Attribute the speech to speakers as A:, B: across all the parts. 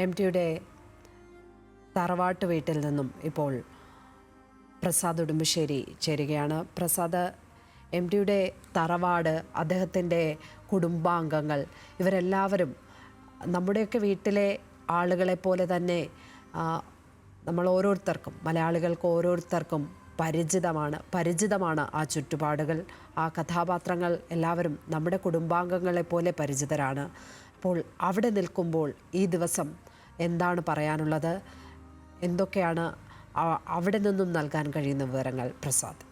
A: M ടിയുടെ തറവാട്ട് വീട്ടിൽ നിന്നും ഇപ്പോൾ പ്രസാദ് ഉടുമ്പശ്ശേരി ചേരുകയാണ്. പ്രസാദ്, എം ടിയുടെ തറവാട്, അദ്ദേഹത്തിൻ്റെ കുടുംബാംഗങ്ങൾ, ഇവരെല്ലാവരും നമ്മുടെയൊക്കെ വീട്ടിലെ ആളുകളെ പോലെ തന്നെ നമ്മൾ ഓരോരുത്തർക്കും, മലയാളികൾക്ക് ഓരോരുത്തർക്കും പരിചിതമാണ് ആ ചുറ്റുപാടുകൾ, ആ കഥാപാത്രങ്ങൾ എല്ലാവരും നമ്മുടെ കുടുംബാംഗങ്ങളെ പോലെ പരിചിതരാണ്. അപ്പോൾ അവിടെ നിൽക്കുമ്പോൾ ഈ ദിവസം എന്താണ് പറയാനുള്ളത്? എന്തൊക്കെയാണ് അവിടെ നിന്നും നൽകാൻ കഴിയുന്ന വിവരങ്ങൾ പ്രസാദ്?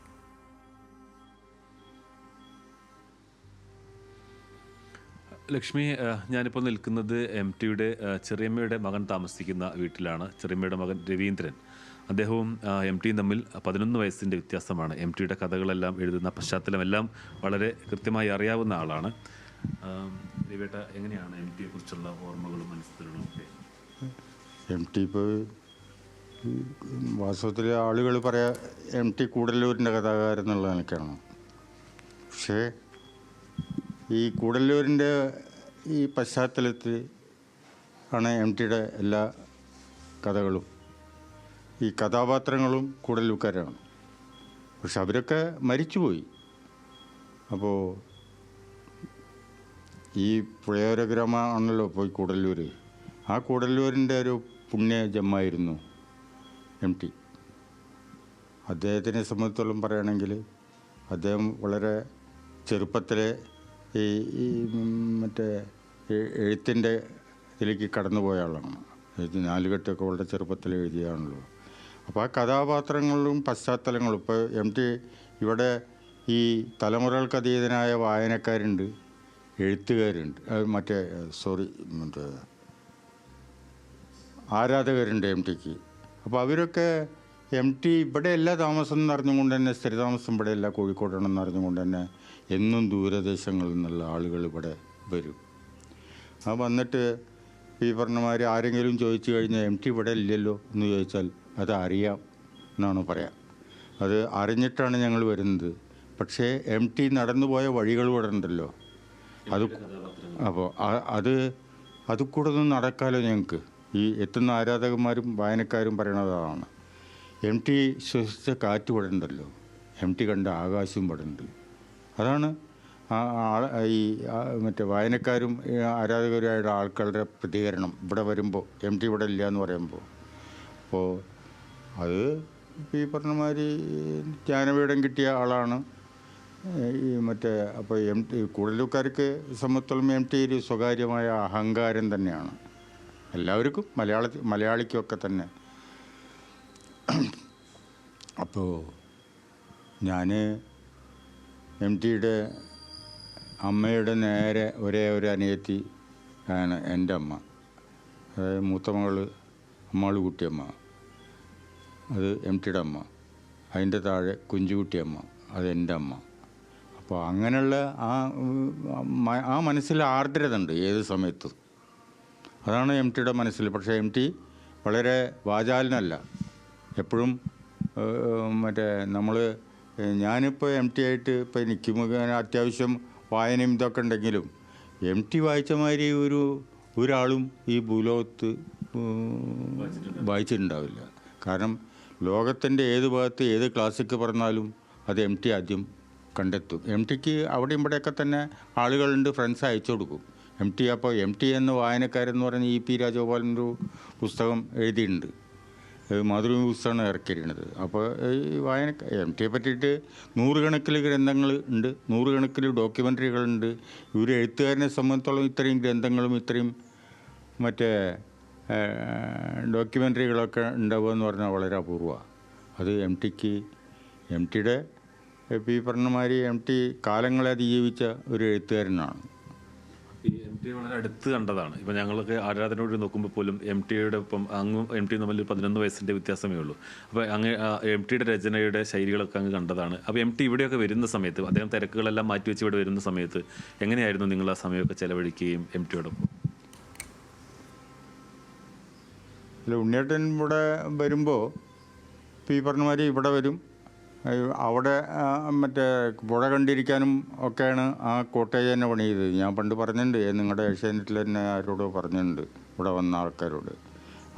B: ലക്ഷ്മി, ഞാനിപ്പോൾ നിൽക്കുന്നത് എം ടിയുടെ ചെറിയമ്മയുടെ മകൻ താമസിക്കുന്ന വീട്ടിലാണ്. ചെറിയമ്മയുടെ മകൻ രവീന്ദ്രൻ, അദ്ദേഹവും എം ടിയും തമ്മിൽ 11 വയസ്സിൻ്റെ വ്യത്യാസമാണ്. എം ടിയുടെ കഥകളെല്ലാം എഴുതുന്ന പശ്ചാത്തലമെല്ലാം വളരെ കൃത്യമായി അറിയാവുന്ന ആളാണ്. രവിയേട്ട, എങ്ങനെയാണ് എം ടിയെ കുറിച്ചുള്ള ഓർമ്മകളും മനസ്സിലും ഒക്കെ?
C: എം ടി ഇപ്പോൾ വാസ്തവത്തിൽ ആളുകൾ പറയാ എം ടി കൂടല്ലൂരിൻ്റെ കഥാകാരൻ എന്നുള്ള നിലയ്ക്കാണ്. പക്ഷേ ഈ കൂടല്ലൂരിൻ്റെ ഈ പശ്ചാത്തലത്തിൽ ആണ് എം ടിയുടെ എല്ലാ കഥകളും. ഈ കഥാപാത്രങ്ങളും കൂടല്ലൂർക്കാരാണ്. പക്ഷെ അവരൊക്കെ മരിച്ചുപോയി. അപ്പോൾ ഈ പുഴയോര ഗ്രാമമാണല്ലോ പോയി കൂടല്ലൂർ. ആ കൂടല്ലൂരിൻ്റെ ഒരു പുണ്യ ജമ്മായിരുന്നു എം ടി. അദ്ദേഹത്തിനെ സംബന്ധിച്ചോളം പറയുകയാണെങ്കിൽ അദ്ദേഹം വളരെ ചെറുപ്പത്തിലെ ഈ മറ്റേ എഴുത്തിൻ്റെ ഇതിലേക്ക് കടന്നുപോയ ആളാണ്. 4 കെട്ടൊക്കെ വളരെ ചെറുപ്പത്തിൽ എഴുതിയാണല്ലോ. അപ്പോൾ ആ കഥാപാത്രങ്ങളും പശ്ചാത്തലങ്ങളും ഇപ്പോൾ എം ടി ഇവിടെ ഈ തലമുറകൾക്ക് അതീതനായ വായനക്കാരുണ്ട്, എഴുത്തുകാരുണ്ട്, മറ്റേ ആരാധകരുണ്ട് എം ടിക്ക്. അപ്പോൾ അവരൊക്കെ എം ടി ഇവിടെയല്ല താമസം എന്ന് അറിഞ്ഞുകൊണ്ട് തന്നെ, സ്ഥിരതാമസം ഇവിടെയല്ല കോഴിക്കോടാണെന്ന് അറിഞ്ഞുകൊണ്ട് തന്നെ എന്നും ദൂരദേശങ്ങളിൽ നിന്നുള്ള ആളുകൾ ഇവിടെ വരും. ആ വന്നിട്ട് ഈ പറഞ്ഞമാതിരി ആരെങ്കിലും ചോദിച്ചു കഴിഞ്ഞാൽ എം ടി ഇവിടെ ഇല്ലല്ലോ എന്ന് ചോദിച്ചാൽ അത് അറിയാം എന്നാണ് പറയാം. അത് അറിഞ്ഞിട്ടാണ് ഞങ്ങൾ വരുന്നത്. പക്ഷേ എം ടി നടന്നുപോയ വഴികൾ ഇവിടെ ഉണ്ടല്ലോ, അപ്പോൾ അത് കൂടെ ഒന്നും നടക്കാമല്ലോ ഞങ്ങൾക്ക്. ഈ എത്തുന്ന ആരാധകന്മാരും വായനക്കാരും പറയണതാണ് എം ടി ശ്വസിച്ച കാറ്റ് ഇവിടെ ഉണ്ടല്ലോ, എം ടി കണ്ട ആകാശവും ഇവിടെ ഉണ്ട്. അതാണ് ഈ മറ്റേ വായനക്കാരും ആരാധകരുമായിട്ട് ആൾക്കാരുടെ പ്രതികരണം ഇവിടെ വരുമ്പോൾ, എം ടി ഇവിടെ ഇല്ല എന്ന് പറയുമ്പോൾ. അപ്പോൾ അത് ഈ പറഞ്ഞമാതിരി ജ്ഞാനപീഠം കിട്ടിയ ആളാണ് ഈ മറ്റേ. അപ്പോൾ എം ടി കൂടല്ലൂർക്കാർക്ക് സംബന്ധിച്ചോളം എം ടി ഒരു സ്വകാര്യമായ അഹങ്കാരം തന്നെയാണ്. എല്ലാവർക്കും, മലയാളിക്കൊക്കെ തന്നെ. അപ്പോൾ ഞാൻ എം ടിയുടെ അമ്മയുടെ നേരെ ഒരേ ഒരു അനിയത്തി ആണ് എൻ്റെ അമ്മ. അതായത് മൂത്ത മകൾ അമ്മാളുകുട്ടിയമ്മ, അത് എം ടിയുടെ അമ്മ. അതിൻ്റെ താഴെ കുഞ്ചുകുട്ടിയമ്മ, അത് എൻ്റെ അമ്മ. അപ്പോൾ അങ്ങനെയുള്ള ആ മനസ്സിൽ ആർദ്രത ഉണ്ട് ഏത് സമയത്തും. അതാണ് എം ടിയുടെ മനസ്സിൽ. പക്ഷേ എം ടി വളരെ വാചാലനല്ല. എപ്പോഴും ഞാനിപ്പോൾ എം ടി ആയിട്ട് ഇപ്പോൾ എനിക്ക് അത്യാവശ്യം വായനയും ഇതൊക്കെ ഉണ്ടെങ്കിലും എം ടി വായിച്ച മാതിരി ഒരാളും ഈ ഭൂലോകത്ത് വായിച്ചിട്ടുണ്ടാവില്ല. കാരണം ലോകത്തിൻ്റെ ഏത് ഭാഗത്ത് ഏത് ക്ലാസിക്ക് പറഞ്ഞാലും അത് എം ടി ആദ്യം കണ്ടെത്തും. എം ടിക്ക് അവിടെയും ഇവിടെയൊക്കെ തന്നെ ആളുകളുണ്ട്, ഫ്രണ്ട്സ് അയച്ചു കൊടുക്കും എം ടി. അപ്പോൾ എം ടി എന്ന വായനക്കാരെന്ന് പറഞ്ഞ് ഇ പി രാജഗോപാലൻ്റെ പുസ്തകം എഴുതിയിട്ടുണ്ട്, മാതൃഭൂമി പുസ്തകമാണ് ഇറക്കിയിരിക്കുന്നത്. അപ്പോൾ ഈ എം ടിയെ പറ്റിയിട്ട് 100 കണക്കിൽ ഗ്രന്ഥങ്ങൾ ഉണ്ട്, 100 കണക്കിൽ ഡോക്യുമെൻ്ററികളുണ്ട്. ഇവർ എഴുത്തുകാരനെ സംബന്ധിച്ചോളം ഇത്രയും ഗ്രന്ഥങ്ങളും ഇത്രയും മറ്റേ ഡോക്യുമെൻ്ററികളൊക്കെ ഉണ്ടാവുക എന്ന് പറഞ്ഞാൽ വളരെ അപൂർവമാണ്. അത് എം ടിയുടെ ഇപ്പോൾ ഈ പറഞ്ഞമാതിരി എം ടി കാലങ്ങളെ അതിജീവിച്ച ഒരു എഴുത്തുകാരനാണ്.
B: ഈ എം ടി വളരെ അടുത്ത് കണ്ടതാണ്. ഇപ്പം ഞങ്ങളൊക്കെ ആരാധനയോട് നോക്കുമ്പോൾ പോലും എം ടിയുടെ ഒപ്പം അങ്ങും എം ടി തമ്മിൽ 11 വയസ്സിൻ്റെ വ്യത്യാസമേ ഉള്ളൂ. അപ്പോൾ എം ടിയുടെ രചനയുടെ ശൈലികളൊക്കെ അങ്ങ് കണ്ടതാണ്. അപ്പോൾ എം ടി ഇവിടെയൊക്കെ വരുന്ന സമയത്ത്, അദ്ദേഹം തിരക്കുകളെല്ലാം മാറ്റിവെച്ച് ഇവിടെ വരുന്ന സമയത്ത് എങ്ങനെയായിരുന്നു നിങ്ങൾ ആ സമയമൊക്കെ ചെലവഴിക്കുകയും എം ടിയോടൊപ്പം?
C: ഉണ്ണിയേട്ടൻ ഇവിടെ വരുമ്പോൾ ഇപ്പോൾ ഈ പറഞ്ഞമാതിരി ഇവിടെ വരും. അവിടെ മറ്റേ പുഴ കണ്ടിരിക്കാനും ഒക്കെയാണ് ആ കോട്ടേജ് തന്നെ പണി ചെയ്തത്. ഞാൻ പണ്ട് പറഞ്ഞിട്ടുണ്ട്, നിങ്ങളുടെ ഏഷ്യാനെറ്റിൽ തന്നെ ആരോടോ പറഞ്ഞിട്ടുണ്ട്, ഇവിടെ വന്ന ആൾക്കാരോട്.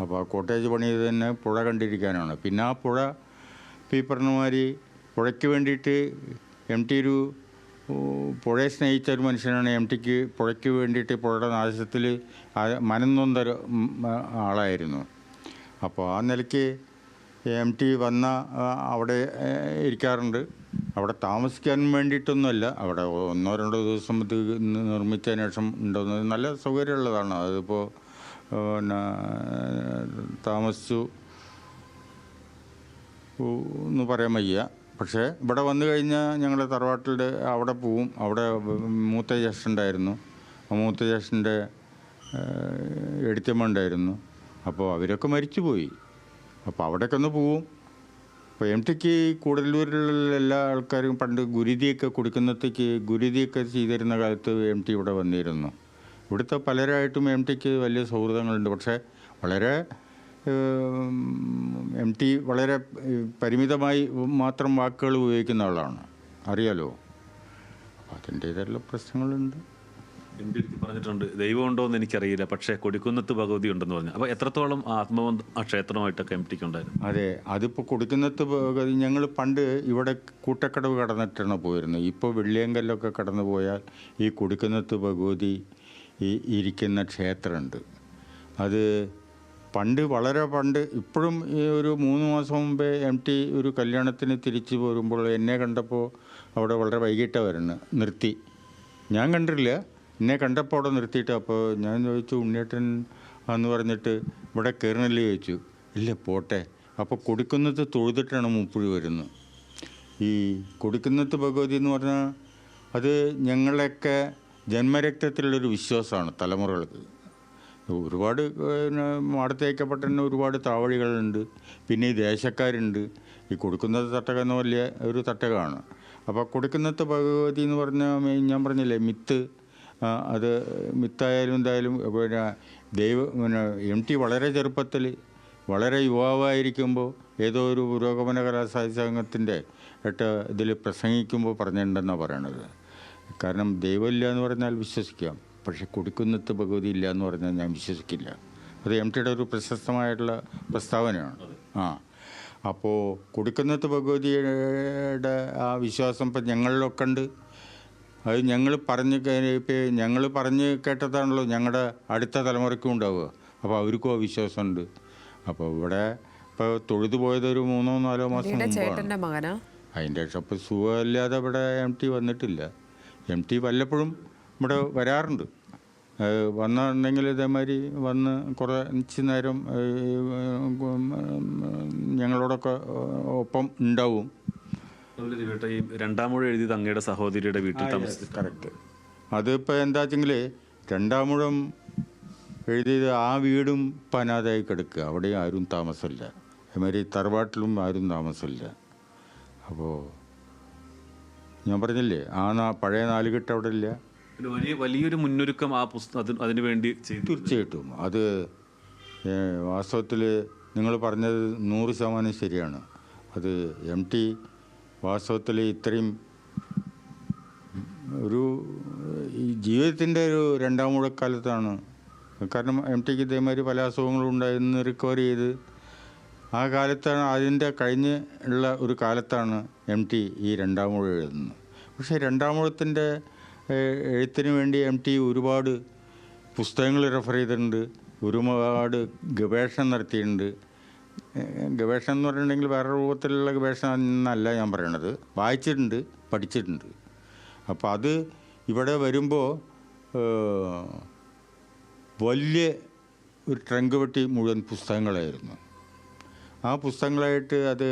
C: അപ്പോൾ ആ കോട്ടേജ് പണിയത് തന്നെ പുഴ കണ്ടിരിക്കാനാണ്. പിന്നെ ആ പുഴ പീപ്പറിനുമാരി പുഴയ്ക്ക് വേണ്ടിയിട്ട് എം ടി ഒരു പുഴയെ സ്നേഹിച്ച ഒരു മനുഷ്യനാണ്. എം ടിക്ക് പുഴയ്ക്ക് വേണ്ടിയിട്ട് പുഴയുടെ നാശത്തിൽ മനംനൊന്തൊരു ആളായിരുന്നു. അപ്പോൾ ആ നിലയ്ക്ക് എം ടി വന്ന അവിടെ ഇരിക്കാറുണ്ട്. അവിടെ താമസിക്കാൻ വേണ്ടിയിട്ടൊന്നുമല്ല, അവിടെ 1-2 ദിവസം നിർമ്മിച്ചതിന് ശേഷം ഉണ്ടെന്ന് നല്ല സൗകര്യമുള്ളതാണ്. അതിപ്പോൾ പിന്നെ താമസിച്ചു എന്ന് പറയാൻ വയ്യ. പക്ഷേ ഇവിടെ വന്നു കഴിഞ്ഞാൽ ഞങ്ങളുടെ തറവാട്ടിൽ അവിടെ പോവും. അവിടെ മൂത്ത ജ്യേഷ്ഠനുണ്ടായിരുന്നു. ആ മൂത്ത ജ്യേഷ്ഠൻ്റെ എഴുത്തമ്മ ഉണ്ടായിരുന്നു. അപ്പോൾ അവരൊക്കെ മരിച്ചുപോയി. അപ്പോൾ അവിടെയൊക്കെ ഒന്ന് പോവും. അപ്പോൾ എം ടിക്ക് കൂടല്ലൂരിലുള്ള എല്ലാ ആൾക്കാരും പണ്ട് ഗുരുതിയൊക്കെ കൊടുക്കുന്നത്തേക്ക് ഗുരുതിയൊക്കെ ചെയ്തിരുന്ന കാലത്ത് എം ടി ഇവിടെ വന്നിരുന്നു. ഇവിടുത്തെ പലരായിട്ടും എം ടിക്ക് വലിയ സൗഹൃദങ്ങളുണ്ട്. പക്ഷേ വളരെ എം ടി വളരെ പരിമിതമായി മാത്രം വാക്കുകൾ ഉപയോഗിക്കുന്ന ആളാണ്, അറിയാലോ. അപ്പോൾ അതിൻ്റേതായിട്ടുള്ള പ്രശ്നങ്ങളുണ്ട്.
B: എം ടി പറഞ്ഞിട്ടുണ്ട് ദൈവം ഉണ്ടോ എന്ന് എനിക്കറിയില്ല, പക്ഷേ കൊടിക്കുന്നത്ത് ഭഗവതി ഉണ്ടെന്ന് പറഞ്ഞു. അപ്പോൾ എത്രത്തോളം ആത്മബന്ധം ആ ക്ഷേത്രമായിട്ടൊക്കെ എം ടിക്ക് ഉണ്ടായിരുന്നു?
C: അതെ, അതിപ്പോൾ കൊടിക്കുന്നത്ത് ഭഗവതി ഞങ്ങൾ പണ്ട് ഇവിടെ കൂട്ടക്കടവ് കടന്നിട്ടാണ് പോയിരുന്നത്. ഇപ്പോൾ വെള്ളിയങ്കല്ലൊക്കെ കടന്നു പോയാൽ ഈ കൊടിക്കുന്നത്ത് ഭഗവതി ഇരിക്കുന്ന ക്ഷേത്രമുണ്ട്. അത് പണ്ട് വളരെ പണ്ട്, ഇപ്പോഴും ഈ ഒരു 3 മാസം മുമ്പേ എം ടി ഒരു കല്യാണത്തിന് തിരിച്ചു പോരുമ്പോൾ എന്നെ കണ്ടപ്പോൾ അവിടെ വളരെ വൈകിട്ടാണ് വരുന്നത്, നിർത്തി. ഞാൻ കണ്ടിട്ടില്ല, എന്നെ കണ്ടപ്പോൾ അവിടെ നിർത്തിയിട്ട്. അപ്പോൾ ഞാൻ ചോദിച്ചു ഉണ്ണിയേട്ടൻ എന്ന് പറഞ്ഞിട്ട് ഇവിടെ കയറണല്ലേ ചോദിച്ചു. ഇല്ല പോട്ടെ. അപ്പോൾ കൊടിക്കുന്നത്ത് തൊഴുതിട്ടാണ് മൂപ്പുഴി വരുന്നത്. ഈ കൊടിക്കുന്നത്ത് ഭഗവതി എന്ന് പറഞ്ഞാൽ അത് ഞങ്ങളൊക്കെ ജന്മരക്തത്തിലുള്ളൊരു വിശ്വാസമാണ് തലമുറകൾക്ക്. ഒരുപാട് മാടത്തേക്കപ്പെട്ട ഒരുപാട് താവഴികളുണ്ട്. പിന്നെ ഈ ദേശക്കാരുണ്ട്. ഈ കൊടുക്കുന്നത് തട്ടകം എന്ന് വലിയ ഒരു തട്ടകമാണ്. അപ്പോൾ കൊടുക്കുന്നത് ഭഗവതി എന്ന് പറഞ്ഞാൽ ഞാൻ പറഞ്ഞില്ലേ മിത്ത്, അത് മിത്തായാലും എന്തായാലും പിന്നെ പിന്നെ എം ടി വളരെ ചെറുപ്പത്തിൽ വളരെ യുവാവായിരിക്കുമ്പോൾ ഏതോ ഒരു പുരോഗമന കലാസാഹിത്യ സംഘത്തിൻ്റെ ഇതിൽ പ്രസംഗിക്കുമ്പോൾ പറഞ്ഞിട്ടുണ്ടെന്നാണ് പറയണത്. കാരണം ദൈവമില്ല എന്ന് പറഞ്ഞാൽ വിശ്വസിക്കാം, പക്ഷെ കൊടിക്കുന്നത്ത് ഭഗവതി ഇല്ല എന്ന് പറഞ്ഞാൽ ഞാൻ വിശ്വസിക്കില്ല. അത് എം ടിയുടെ ഒരു പ്രശസ്തമായിട്ടുള്ള പ്രസ്താവനയാണ്. അപ്പോൾ കൊടിക്കുന്നത്ത് ഭഗവതിയുടെ ആ വിശ്വാസം ഇപ്പം ഞങ്ങളിലൊക്കെ ഉണ്ട്. അത് ഞങ്ങൾ പറഞ്ഞ് കേട്ടതാണല്ലോ ഞങ്ങളുടെ അടുത്ത തലമുറയ്ക്കും ഉണ്ടാവുക. അപ്പോൾ അവർക്കും ആ വിശ്വാസമുണ്ട്. അപ്പോൾ ഇവിടെ ഇപ്പോൾ തൊഴുതു പോയത് ഒരു 3-4 മാസം മുമ്പാണ്. അതിൻ്റെ ശേഷം ഇപ്പോൾ സുഖമില്ലാതെ ഇവിടെ എം ടി വന്നിട്ടില്ല. എം ടി വല്ലപ്പോഴും ഇവിടെ വരാറുണ്ട്. വന്നിട്ടുണ്ടെങ്കിൽ ഇതേമാതിരി വന്ന് കുറച്ച് നേരം ഞങ്ങളോടൊക്കെ ഒപ്പം ഉണ്ടാവും.
B: ഈ 2ാമൂഴം എഴുതിയത് അങ്ങയുടെ സഹോദരിയുടെ വീട്ടിൽ താമസിച്ചു.
C: കറക്റ്റ്. അതിപ്പോൾ എന്താ വെച്ചെങ്കിൽ 2ാമൂഴം എഴുതിയത് ആ വീടും ഇപ്പം അനാഥയായി കിടക്കുക. അവിടെയും ആരും താമസമില്ല. അതേമാതിരി തറവാട്ടിലും ആരും താമസമില്ല. അപ്പോൾ ഞാൻ പറഞ്ഞില്ലേ പഴയ 4 കെട്ട് അവിടെ ഇല്ല.
B: വലിയൊരു മുന്നൊരുക്കം ആ പുസ്തകം അതിനു വേണ്ടി
C: തീർച്ചയായിട്ടും. അത് വാസ്തവത്തിൽ നിങ്ങൾ പറഞ്ഞത് 100% ശരിയാണ്. അത് എം ടി വാസ്തവത്തിൽ ഇത്രയും ഒരു ഈ ജീവിതത്തിൻ്റെ ഒരു 2ാമൂഴക്കാലത്താണ്. കാരണം എം ടിക്ക് ഇതേമാതിരി പല അസുഖങ്ങളും ഉണ്ടായിരുന്നു, റിക്കവർ ചെയ്ത് ആ കാലത്താണ്, അതിൻ്റെ കഴിഞ്ഞ് ഉള്ള ഒരു കാലത്താണ് എം ടി ഈ 2ാമൂഴം എഴുതുന്നത്. പക്ഷേ 2ാമൂഴത്തിൻ്റെ എഴുത്തിന് വേണ്ടി എം ടി ഒരുപാട് പുസ്തകങ്ങൾ റെഫർ ചെയ്തിട്ടുണ്ട്, ഒരുപാട് ഗവേഷണം നടത്തിയിട്ടുണ്ട്. ഗവേഷണം എന്ന് പറഞ്ഞിട്ടുണ്ടെങ്കിൽ വേറെ രൂപത്തിലുള്ള ഗവേഷണം എന്നല്ല ഞാൻ പറയണത്, വായിച്ചിട്ടുണ്ട്, പഠിച്ചിട്ടുണ്ട്. അപ്പോൾ അത് ഇവിടെ വരുമ്പോൾ വലിയ ഒരു ട്രങ്ക് പെട്ടി മുഴുവൻ പുസ്തകങ്ങളായിരുന്നു. ആ പുസ്തകങ്ങളായിട്ട് അത്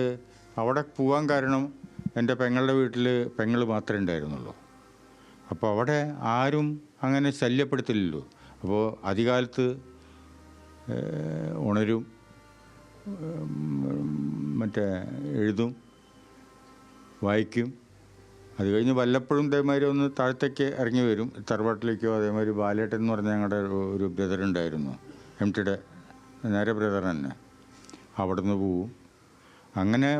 C: അവിടെ പോകാൻ കാരണം എൻ്റെ പെങ്ങളുടെ വീട്ടിൽ പെങ്ങൾ മാത്രമേ ഉണ്ടായിരുന്നുള്ളൂ. അപ്പോൾ അവിടെ ആരും അങ്ങനെ ശല്യപ്പെടുത്തില്ലല്ലോ. അപ്പോൾ അധികാലത്ത് ഉണരും, എഴുതും, വായിക്കും. അത് കഴിഞ്ഞ് വല്ലപ്പോഴും ഇതേമാതിരി ഒന്ന് താഴത്തേക്ക് ഇറങ്ങി വരും, തറവാട്ടിലേക്കോ. അതേമാതിരി ബാലേട്ടൻ എന്ന് പറഞ്ഞ ഞങ്ങളുടെ ഒരു ബ്രദർ ഉണ്ടായിരുന്നു, എം ടിയുടെ നേരെ ബ്രദർ തന്നെ. അവിടെ നിന്ന് പോവും. അങ്ങനെ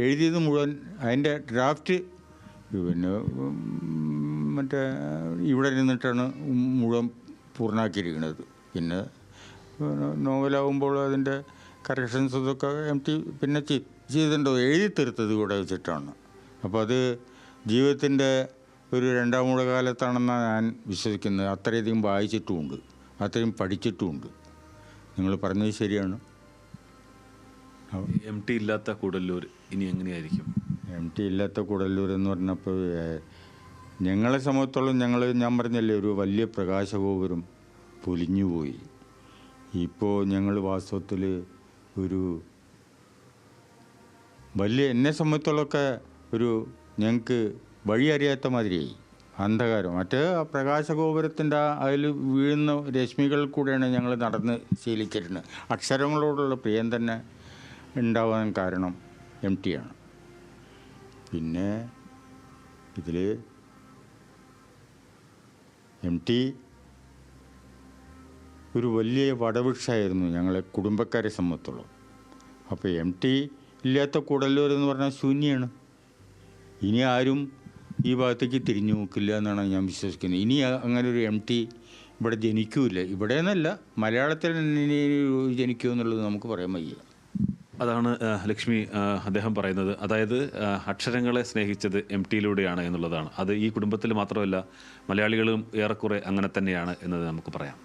C: എഴുതിയത് മുഴുവൻ അതിൻ്റെ ഡ്രാഫ്റ്റ് പിന്നെ ഇവിടെ നിന്നിട്ടാണ് മുഴുവൻ പൂർണ്ണമാക്കിയിരിക്കുന്നത്. പിന്നെ നോവലാകുമ്പോൾ അതിൻ്റെ കറക്ഷൻസ് ഇതൊക്കെ MT പിന്നെ ചെയ്തിട്ടുണ്ടോ, എഴുതി തീർത്തത് കൂടെ വെച്ചിട്ടാണ്. അപ്പോൾ അത് ജീവിതത്തിൻ്റെ ഒരു രണ്ടാമൂഴ കാലത്താണെന്നാണ് ഞാൻ വിശ്വസിക്കുന്നത്. അത്രയധികം വായിച്ചിട്ടുമുണ്ട്, അത്രയും പഠിച്ചിട്ടുമുണ്ട്. നിങ്ങൾ പറഞ്ഞത് ശരിയാണ്.
B: MT ഇല്ലാത്ത കൂടല്ലൂർ ഇനി എങ്ങനെയായിരിക്കും?
C: MT ഇല്ലാത്ത കൂടല്ലൂർ എന്ന് പറഞ്ഞപ്പോൾ ഞങ്ങളെ സംബന്ധിച്ചോളം ഞാൻ പറഞ്ഞല്ലേ, ഒരു വലിയ പ്രകാശഗോപുരം പൊലിഞ്ഞുപോയി. ഇപ്പോൾ ഞങ്ങൾ വാസ്തവത്തിൽ ഒരു വലിയ, എന്നെ സംബന്ധിച്ചോളമൊക്കെ ഒരു ഞങ്ങൾക്ക് വഴി അറിയാത്ത മാതിരിയായി, അന്ധകാരം. മറ്റേ ആ പ്രകാശഗോപുരത്തിൻ്റെ അതിൽ വീഴുന്ന രശ്മികൾ കൂടെയാണ് ഞങ്ങൾ നടന്ന് ശീലിച്ചിരുന്നത്. അക്ഷരങ്ങളോടുള്ള പ്രിയം തന്നെ ഉണ്ടാവാൻ കാരണം MT ആണ്. പിന്നെ ഇതിൽ MT ഒരു വലിയ വടവൃക്ഷമായിരുന്നു ഞങ്ങളെ കുടുംബക്കാരെ സംബന്ധിച്ചോളം. അപ്പോൾ MT ഇല്ലാത്ത കൂടല്ലൂർ എന്ന് പറഞ്ഞാൽ ശൂന്യമാണ്. ഇനി ആരും ഈ ഭാഗത്തേക്ക് തിരിഞ്ഞു നോക്കില്ല എന്നാണ് ഞാൻ വിശ്വസിക്കുന്നത്. ഇനി അങ്ങനെ ഒരു MT ഇവിടെ ജനിക്കൂല. ഇവിടെ നിന്നല്ല, മലയാളത്തിൽ ഇനി ജനിക്കുമെന്നുള്ളത് നമുക്ക് പറയാൻ വയ്യ.
B: അതാണ് ലക്ഷ്മി അദ്ദേഹം പറയുന്നത്. അതായത് അക്ഷരങ്ങളെ സ്നേഹിച്ചത് MTയിലൂടെയാണ് എന്നുള്ളതാണ്. അത് ഈ കുടുംബത്തിൽ മാത്രമല്ല, മലയാളികളും ഏറെക്കുറെ അങ്ങനെ തന്നെയാണ് എന്നത് നമുക്ക് പറയാം.